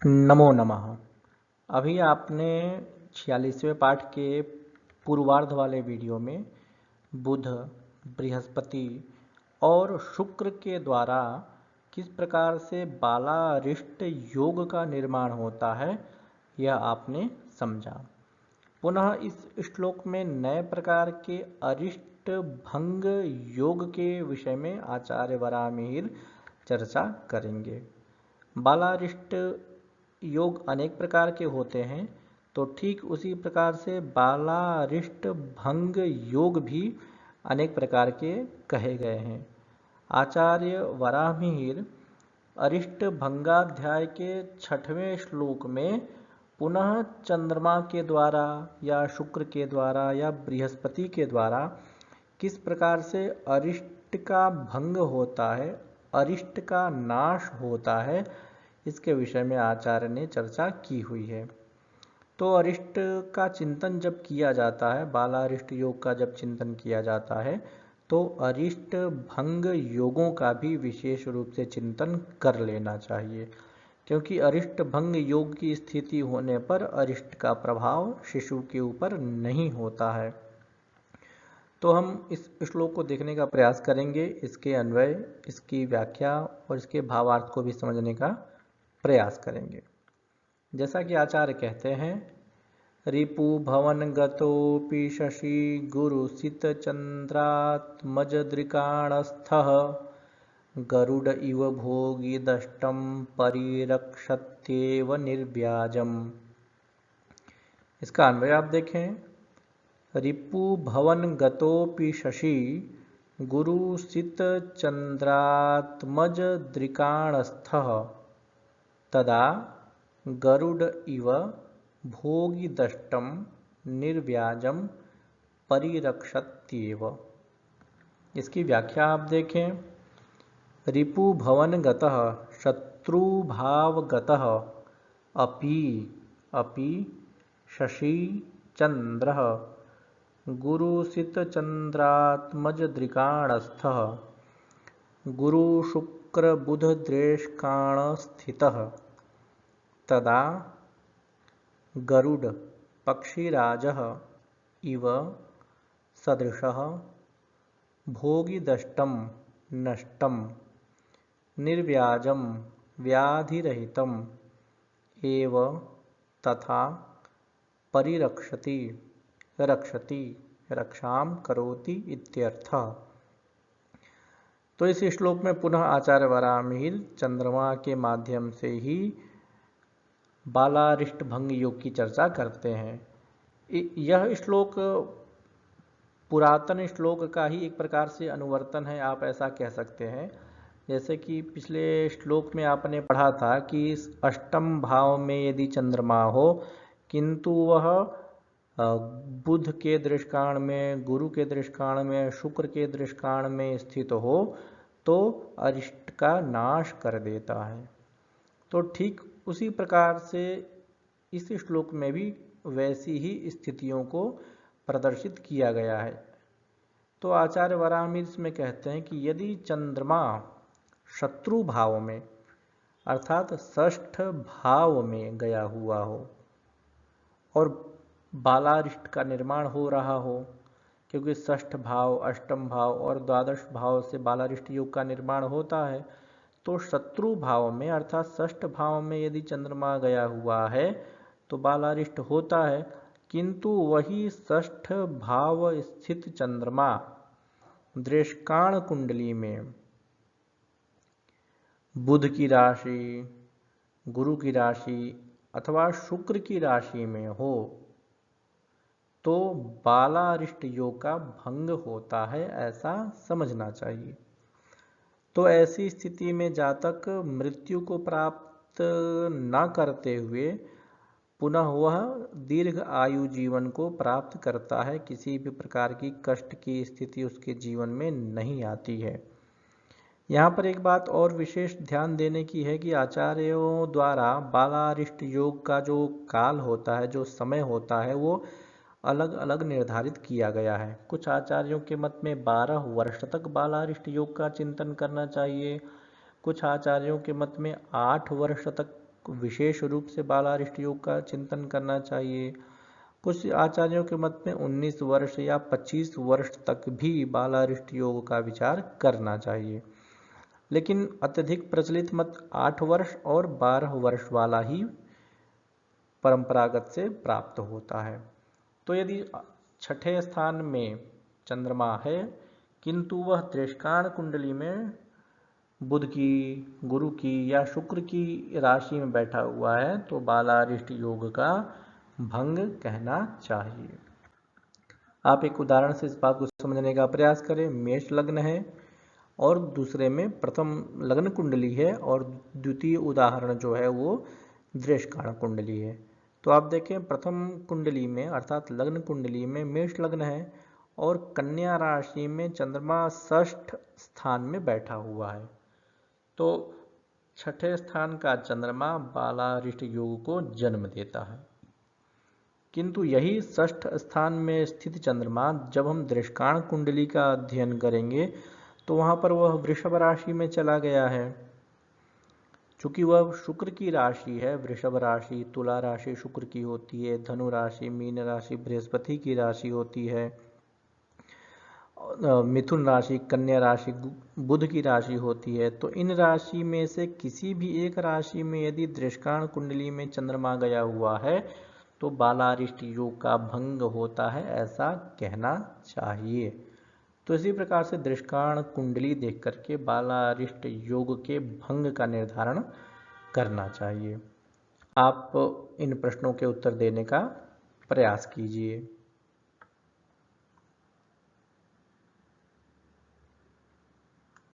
नमो नमः। अभी आपने 46वें पाठ के पूर्वार्ध वाले वीडियो में बुध, बृहस्पति और शुक्र के द्वारा किस प्रकार से बालारिष्ट योग का निर्माण होता है यह आपने समझा। पुनः इस श्लोक में नए प्रकार के अरिष्ट भंग योग के विषय में आचार्य वराहमिहिर चर्चा करेंगे। बालारिष्ट योग अनेक प्रकार के होते हैं, तो ठीक उसी प्रकार से बालारिष्ट भंग योग भी अनेक प्रकार के कहे गए हैं। आचार्य वराहमिहिर अरिष्ट भंगाध्याय के 6वें श्लोक में पुनः चंद्रमा के द्वारा या शुक्र के द्वारा या बृहस्पति के द्वारा किस प्रकार से अरिष्ट का भंग होता है, अरिष्ट का नाश होता है, इसके विषय में आचार्य ने चर्चा की हुई है। तो अरिष्ट का चिंतन जब किया जाता है, बालारिष्ट योग का जब चिंतन किया जाता है, तो अरिष्ट भंग योगों का भी विशेष रूप से चिंतन कर लेना चाहिए, क्योंकि अरिष्ट भंग योग की स्थिति होने पर अरिष्ट का प्रभाव शिशु के ऊपर नहीं होता है। तो हम इस श्लोक को देखने का प्रयास करेंगे, इसके अन्वय, इसकी व्याख्या और इसके भावार्थ को भी समझने का प्रयास करेंगे। जैसा कि आचार्य कहते हैं, रिपु भवन गतोपि शशि गुरुसित चंद्रात्मजदृकाणस्थः गरुड इव भोगी दष्टम परिरक्षत्येव निर्व्याजम। इसका अन्वय आप देखें, रिपु भवन गतोपि शशि गुरुसित चंद्रात्मज दृकाणस्थः तदा गरुड इव भोगी दष्टम निर्व्याजम परिरक्षत्येव। इसकी व्याख्या आप देखें, रिपु भवन गतः शत्रुभाव गतः अपि शशि चंद्रः गुरुसित चंद्रात्मज दृकाणस्थः गुरु शुक्र बुध द्रेष्काण स्थितः तदा गरुड पक्षिराजः इव सदृशः भोगिदष्टं नष्टं निर्व्याजं व्याधिरहितं एव तथा परिरक्षति रक्षति रक्षां करोति इत्यर्थः। तो इस श्लोक में पुनः आचार्य वराहमिहिर चंद्रमा के माध्यम से ही बालारिष्ट भंग योग की चर्चा करते हैं। यह श्लोक पुरातन श्लोक का ही एक प्रकार से अनुवर्तन है, आप ऐसा कह सकते हैं। जैसे कि पिछले श्लोक में आपने पढ़ा था कि अष्टम भाव में यदि चंद्रमा हो किंतु वह बुध के दृष्काण में, गुरु के दृष्काण में, शुक्र के दृष्काण में स्थित हो तो अरिष्ट का नाश कर देता है। तो ठीक उसी प्रकार से इस श्लोक में भी वैसी ही स्थितियों को प्रदर्शित किया गया है। तो आचार्य वराहमिहिर इसमें कहते हैं कि यदि चंद्रमा शत्रु भाव में अर्थात षष्ठ भाव में गया हुआ हो और बालारिष्ट का निर्माण हो रहा हो, क्योंकि षष्ठ भाव, अष्टम भाव और द्वादश भाव से बालारिष्ट योग का निर्माण होता है, तो शत्रु भाव में अर्थात षष्ठ भाव में यदि चंद्रमा गया हुआ है तो बालारिष्ट होता है, किंतु वही षष्ठ भाव स्थित चंद्रमा दृष्काण कुंडली में बुध की राशि, गुरु की राशि अथवा शुक्र की राशि में हो तो बालारिष्ट योग का भंग होता है, ऐसा समझना चाहिए। तो ऐसी स्थिति में जातक मृत्यु को प्राप्त न करते हुए पुनः वह दीर्घ आयु जीवन को प्राप्त करता है, किसी भी प्रकार की कष्ट की स्थिति उसके जीवन में नहीं आती है। यहाँ पर एक बात और विशेष ध्यान देने की है कि आचार्यों द्वारा बालारिष्ट योग का जो काल होता है, जो समय होता है, वो अलग अलग निर्धारित किया गया है। कुछ आचार्यों के मत में 12 वर्ष तक बालारिष्ट योग का चिंतन करना चाहिए, कुछ आचार्यों के मत में 8 वर्ष तक विशेष रूप से बालारिष्ट योग का चिंतन करना चाहिए। कुछ आचार्यों के मत में 19 वर्ष या 25 वर्ष तक भी बालारिष्ट योग का विचार करना चाहिए, लेकिन अत्यधिक प्रचलित मत 8 वर्ष और 12 वर्ष वाला ही परंपरागत से प्राप्त होता है। तो यदि छठे स्थान में चंद्रमा है किंतु वह त्रिष्काण कुंडली में बुध की, गुरु की या शुक्र की राशि में बैठा हुआ है तो बालारिष्ट योग का भंग कहना चाहिए। आप एक उदाहरण से इस बात को समझने का प्रयास करें। मेष लग्न है और दूसरे में प्रथम लग्न कुंडली है और द्वितीय उदाहरण जो है वो त्रिष्काण कुंडली है। तो आप देखें प्रथम कुंडली में अर्थात लग्न कुंडली में मेष लग्न है और कन्या राशि में चंद्रमा षष्ठ स्थान में बैठा हुआ है। तो छठे स्थान का चंद्रमा बालारिष्ट योग को जन्म देता है, किंतु यही षष्ठ स्थान में स्थित चंद्रमा जब हम त्रिष्काण कुंडली का अध्ययन करेंगे तो वहां पर वह वृषभ राशि में चला गया है। चूंकि वह शुक्र की राशि है, वृषभ राशि तुला राशि शुक्र की होती है, धनु राशि मीन राशि बृहस्पति की राशि होती है, मिथुन राशि कन्या राशि बुध की राशि होती है। तो इन राशि में से किसी भी एक राशि में यदि त्रिष्काण कुंडली में चंद्रमा गया हुआ है तो बालारिष्ट योग का भंग होता है, ऐसा कहना चाहिए। तो इसी प्रकार से त्रिष्काण कुंडली देख करके बालारिष्ट योग के भंग का निर्धारण करना चाहिए। आप इन प्रश्नों के उत्तर देने का प्रयास कीजिए।